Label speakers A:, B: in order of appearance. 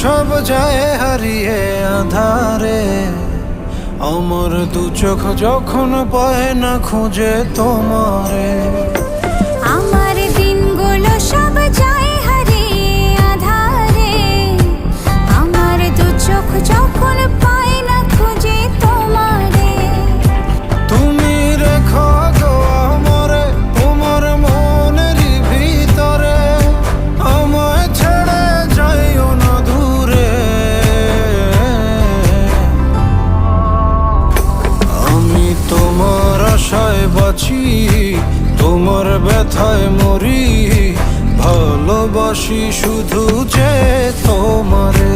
A: সব যায় হারিয়ে আধারে, আমার দু চোখ যখন পায় না খুঁজে তোমারে।
B: আমার দিনগুলো সব যায় হারিয়ে আধারে, আমার দু চোখ যখন পায় না খুঁজে তোমারে।
A: তুমি রেখো গো আমারে তোমার মনেরই ভিতরে, আমায় ছেড়ে যাইও না দূরে। আমি তোমার আশায় বাঁচি, তোমার ব্যথায় মরি, ভালোবাসি শুধু যে তোমারে।